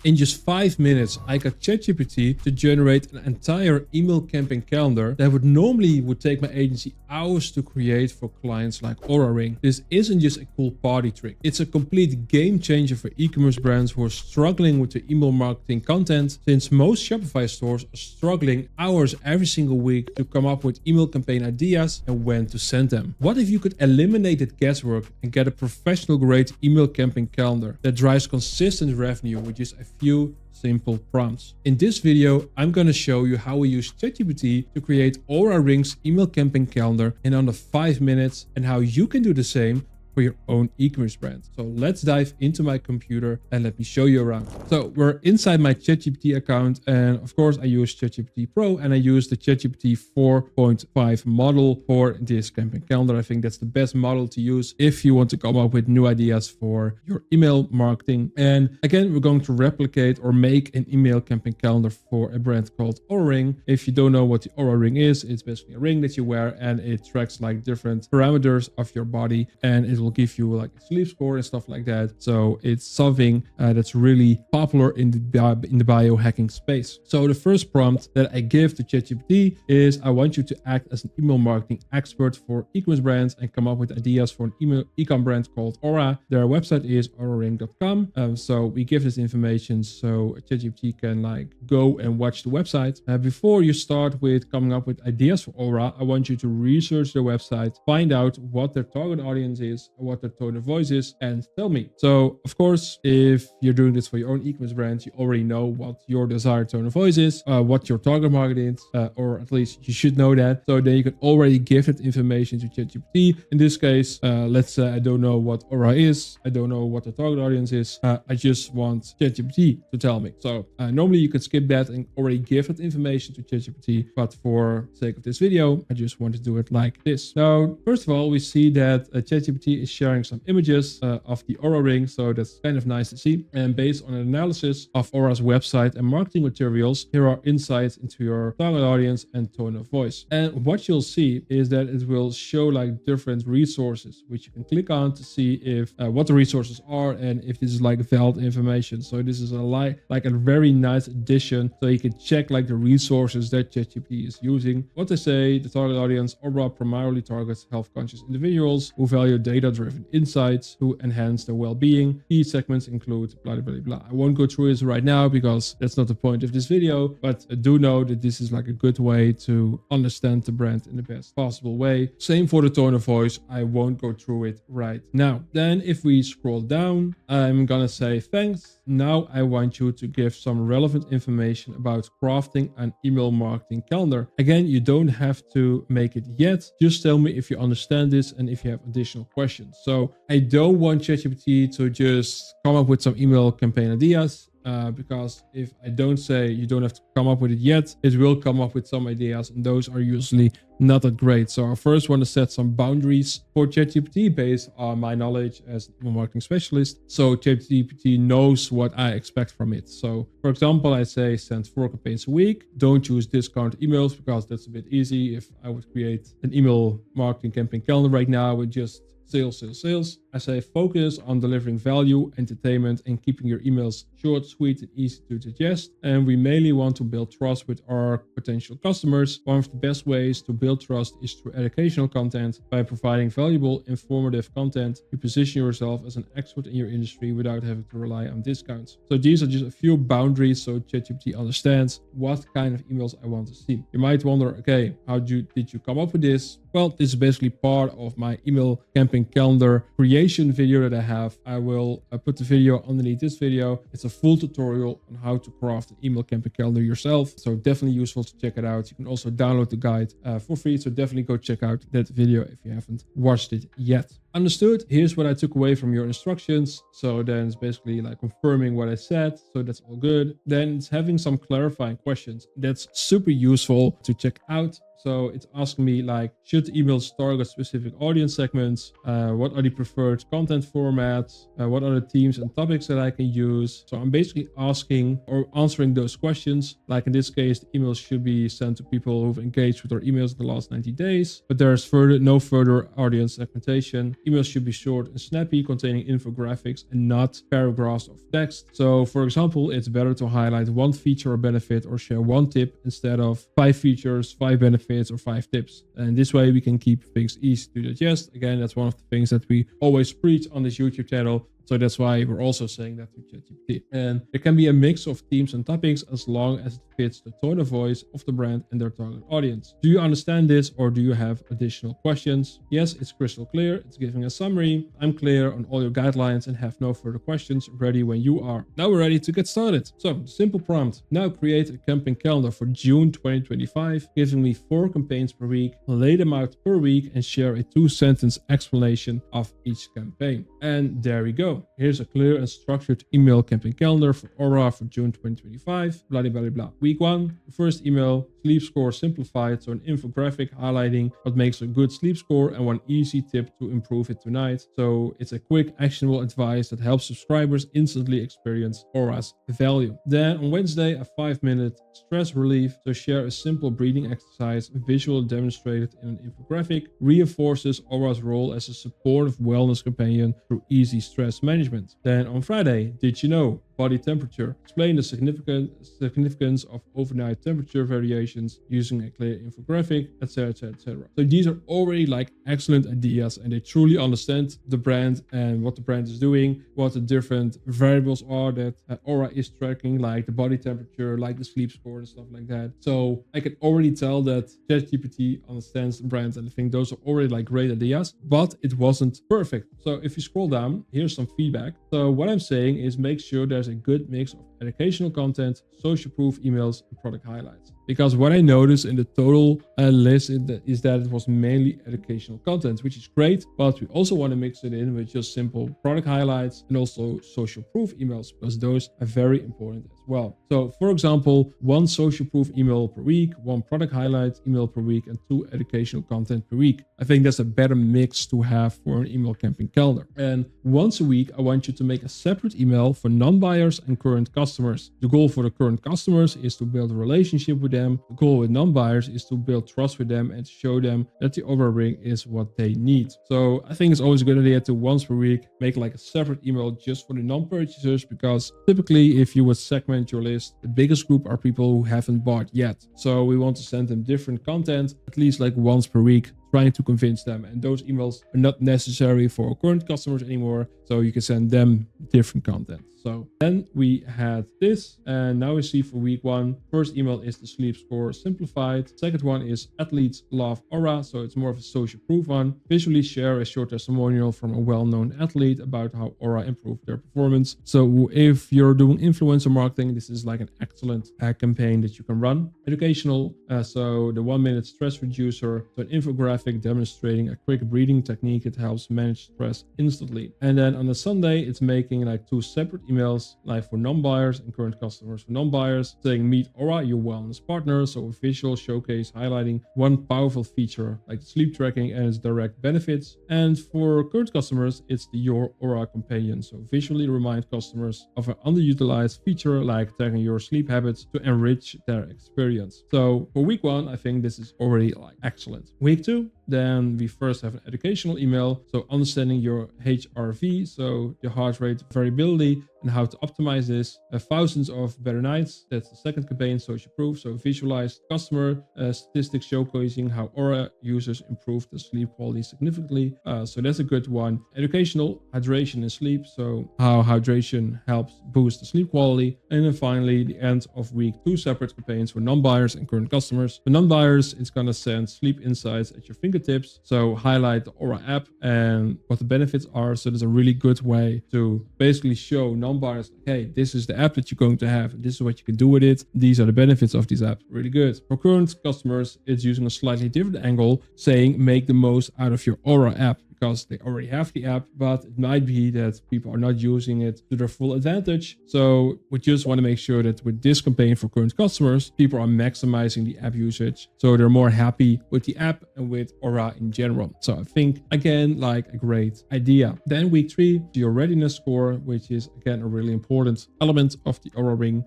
In just 5 minutes, I got ChatGPT to generate an entire email campaign calendar that would take my agency hours to create for clients like Oura. This isn't just a cool party trick. It's a complete game changer for e-commerce brands who are struggling with their email marketing content, since most Shopify stores are struggling hours every single week to come up with email campaign ideas and when to send them. What if you could eliminate that guesswork and get a professional grade email campaign calendar that drives consistent revenue with just a few simple prompts? In this video, I'm going to show you how we use ChatGPT to create Oura Ring's email campaign calendar in under 5 minutes and how you can do the same for your own e-commerce brand. So let's dive into my computer and let me show you around. So we're inside my ChatGPT account, and of course I use ChatGPT Pro and I use the ChatGPT 4.5 model for this campaign calendar. I think that's the best model to use if you want to come up with new ideas for your email marketing. And again, we're going to replicate or make an email campaign calendar for a brand called Oura Ring. If you don't know what the Oura Ring is, it's basically a ring that you wear and it tracks like different parameters of your body, and it will give you like a sleep score and stuff like that. So it's something that's really popular in the biohacking space. So the first prompt that I give to ChatGPT is, I want you to act as an email marketing expert for e-commerce brands and come up with ideas for an email e-com brand called Oura. Their website is auraring.com. So we give this information so ChatGPT can like go and watch the website. Before you start with coming up with ideas for Oura, I want you to research their website, find out what their target audience is, what their tone of voice is, and tell me. So of course, if you're doing this for your own e-commerce brand, you already know what your desired tone of voice is, what your target market is, or at least you should know that. So then you can already give that information to ChatGPT. In this case, let's say I don't know what Oura is, I don't know what the target audience is, I just want ChatGPT to tell me. So normally you could skip that and already give that information to ChatGPT, but for the sake of this video, I just want to do it like this. Now, first of all, we see that ChatGPT is sharing some images of the Oura Ring, so that's kind of nice to see. And based on an analysis of Oura's website and marketing materials, here are insights into your target audience and tone of voice. And what you'll see is that it will show like different resources, which you can click on to see if what the resources are and if this is like valid information. So this is like a very nice addition, so you can check like the resources that ChatGPT is using. What they say, the target audience, Oura primarily targets health-conscious individuals who value data-driven insights to enhance their well-being. Key segments include blah, blah, blah, blah. I won't go through this right now because that's not the point of this video, but do know that this is like a good way to understand the brand in the best possible way. Same for the tone of voice. I won't go through it right now. Then if we scroll down, I'm gonna say thanks. Now I want you to give some relevant information about crafting an email marketing calendar. Again, you don't have to make it yet. Just tell me if you understand this and if you have additional questions. So I don't want ChatGPT to just come up with some email campaign ideas. Because if I don't say you don't have to come up with it yet, it will come up with some ideas, and those are usually not that great. So I first want to set some boundaries for ChatGPT based on my knowledge as an email marketing specialist, so ChatGPT knows what I expect from it. So for example, I say send 4 campaigns a week. Don't use discount emails because that's a bit easy. If I would create an email marketing campaign calendar right now with just sales, sales, sales, I say focus on delivering value, entertainment, and keeping your emails short, sweet, and easy to digest. And we mainly want to build trust with our potential customers. One of the best ways to build trust is through educational content. By providing valuable, informative content, you position yourself as an expert in your industry without having to rely on discounts. So these are just a few boundaries so ChatGPT understands what kind of emails I want to see. You might wonder, okay, how did you come up with this? Well, this is basically part of my email campaign calendar creation video that I have. I will put the video underneath this video. It's a full tutorial on how to craft an email campaign calendar yourself. So definitely useful to check it out. You can also download the guide for free. So definitely go check out that video if you haven't watched it yet. Understood. Here's what I took away from your instructions. So then it's basically like confirming what I said. So that's all good. Then it's having some clarifying questions. That's super useful to check out. So it's asking me like, should emails target specific audience segments? What are the preferred content formats? What are the themes and topics that I can use? So I'm basically asking or answering those questions. Like in this case, the emails should be sent to people who've engaged with our emails in the last 90 days, but there's no further audience segmentation. Emails should be short and snappy, containing infographics and not paragraphs of text. So for example, it's better to highlight one feature or benefit or share one tip instead of 5 features, 5 benefits, or 5 tips. And this way we can keep things easy to digest. Again, that's one of the things that we always preach on this YouTube channel. So that's why we're also saying that to ChatGPT. And it can be a mix of themes and topics as long as it fits the tone of voice of the brand and their target audience. Do you understand this, or do you have additional questions? Yes, it's crystal clear. It's giving a summary. I'm clear on all your guidelines and have no further questions, ready when you are. Now we're ready to get started. So simple prompt. Now create a campaign calendar for June 2025, giving me 4 campaigns per week, lay them out per week, and share a 2-sentence explanation of each campaign. And there we go. Here's a clear and structured email campaign calendar for Oura for June 2025. Blah, blah, blah, blah. Week 1, first email, sleep score simplified. So an infographic highlighting what makes a good sleep score and one easy tip to improve it tonight. So it's a quick, actionable advice that helps subscribers instantly experience Oura's value. Then on Wednesday, a 5-minute stress relief. So share a simple breathing exercise, visually demonstrated in an infographic, reinforces Oura's role as a supportive wellness companion through easy stress management. Then on Friday, did you know? Body temperature. Explain the significance of overnight temperature variations using a clear infographic, etc, etc. So these are already like excellent ideas, and they truly understand the brand and what the brand is doing, what the different variables are that Oura is tracking, like the body temperature, like the sleep score and stuff like that. So I can already tell that ChatGPT understands the brand, and I think those are already like great ideas, but it wasn't perfect. So if you scroll down, here's some feedback. So what I'm saying is make sure there's a good mix of educational content, social proof emails, and product highlights. Because what I noticed in the total list is that it was mainly educational content, which is great, but we also want to mix it in with just simple product highlights and also social proof emails, because those are very important as well. So for example, 1 social proof email per week, 1 product highlight email per week, and 2 educational content per week. I think that's a better mix to have for an email campaign calendar. And once a week, I want you to make a separate email for non-buyers and current customers. The goal for the current customers is to build a relationship with them. The goal with non-buyers is to build trust with them and to show them that the Oura ring is what they need. So I think it's always a good idea to once per week make like a separate email just for the non-purchasers, because typically if you would segment your list, the biggest group are people who haven't bought yet. So we want to send them different content at least like once per week, trying to convince them. And those emails are not necessary for current customers anymore, so you can send them different content. So then we had this, and now we see for week 1, first email is the sleep score simplified. Second one is athletes love Oura, so it's more of a social proof one. Visually share a short testimonial from a well-known athlete about how Oura improved their performance. So if you're doing influencer marketing, this is like an excellent campaign that you can run. Educational, so the 1-minute stress reducer, so an infographic demonstrating a quick breathing technique that helps manage stress instantly. And then on a Sunday, it's making like 2 separate emails, like for non-buyers and current customers. For non-buyers, saying meet Oura, your wellness partner, so a visual showcase highlighting one powerful feature like sleep tracking and its direct benefits. And for current customers, it's the your Oura companion, so visually remind customers of an underutilized feature like tagging your sleep habits to enrich their experience. So for week 1, I think this is already like excellent. Week 2, then we first have an educational email, so understanding your HRV, so your heart rate variability, and how to optimize this. Thousands of better nights, that's the second campaign, social proof, so visualize customer statistics showcasing how Oura users improve the sleep quality significantly. So that's a good one. Educational, hydration and sleep, so how hydration helps boost the sleep quality. And then finally, the end of week 2, separate campaigns for non-buyers and current customers. For non-buyers, it's gonna send sleep insights at your fingertips, so highlight the Oura app and what the benefits are. So there's a really good way to basically show non-buyers, hey, this is the app that you're going to have, and this is what you can do with it. These are the benefits of this app. Really good. For current customers, it's using a slightly different angle, saying make the most out of your Oura app, because they already have the app, but it might be that people are not using it to their full advantage. So we just want to make sure that with this campaign for current customers, people are maximizing the app usage, so they're more happy with the app and with Oura in general. So I think, again, like a great idea. Then week 3, your readiness score, which is again a really important element of the Oura ring.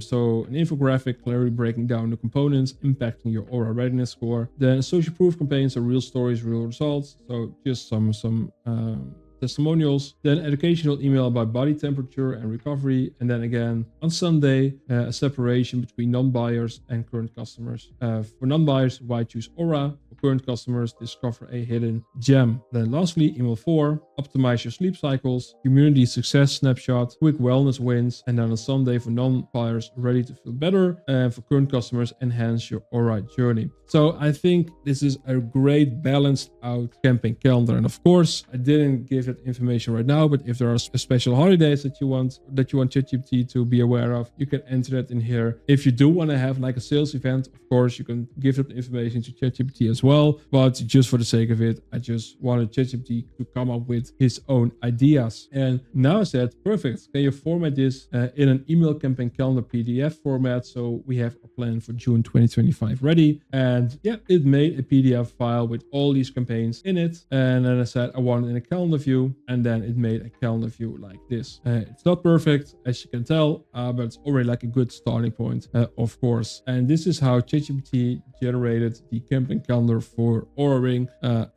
So an infographic clearly breaking down the components impacting your Oura readiness score. Then social proof campaigns are real stories, real results. So just some testimonials, then educational email about body temperature and recovery, and then again on Sunday a separation between non-buyers and current customers. For non-buyers, why choose Oura? For current customers, discover a hidden gem. Then lastly, email 4, optimize your sleep cycles, community success snapshot, quick wellness wins, and then on Sunday for non-buyers, ready to feel better, and for current customers, enhance your Oura journey. So I think this is a great balanced out campaign calendar. And of course, I didn't give that information right now, but if there are special holidays that you want ChatGPT to be aware of, you can enter that in here. If you do want to have like a sales event, of course, you can give that information to ChatGPT as well. But just for the sake of it, I just wanted ChatGPT to come up with his own ideas. And now I said, perfect. Can you format this in an email campaign calendar PDF format? So we have our plan for June 2025 ready. And yeah, it made a PDF file with all these campaigns in it. And then I said, I want it in a calendar view. And then it made a calendar view like this. It's not perfect, as you can tell, but it's already like a good starting point, of course. And this is how ChatGPT generated the campaign calendar for Oura Ring.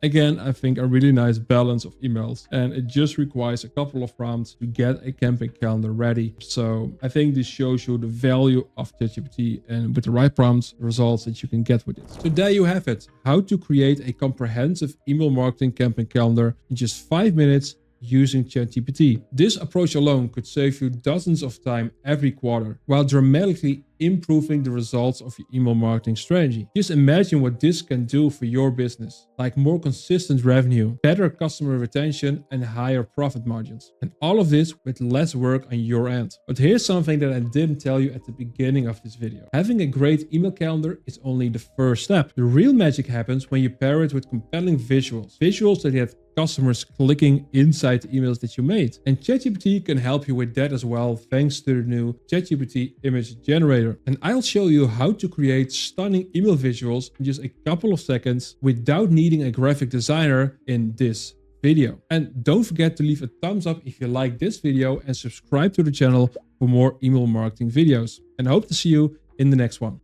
Again, I think a really nice balance of emails, and it just requires a couple of prompts to get a campaign calendar ready. So I think this shows you the value of ChatGPT, and with the right prompts, the results that you can get with it. So there you have it, how to create a comprehensive email marketing campaign calendar in just 5 minutes using ChatGPT. This approach alone could save you dozens of time every quarter, while dramatically improving the results of your email marketing strategy. Just imagine what this can do for your business, like more consistent revenue, better customer retention, and higher profit margins. And all of this with less work on your end. But here's something that I didn't tell you at the beginning of this video. Having a great email calendar is only the first step. The real magic happens when you pair it with compelling visuals. Visuals that get customers clicking inside the emails that you made. And ChatGPT can help you with that as well, thanks to the new ChatGPT image generator. And I'll show you how to create stunning email visuals in just a couple of seconds without needing a graphic designer in this video. And don't forget to leave a thumbs up if you like this video and subscribe to the channel for more email marketing videos. And I hope to see you in the next one.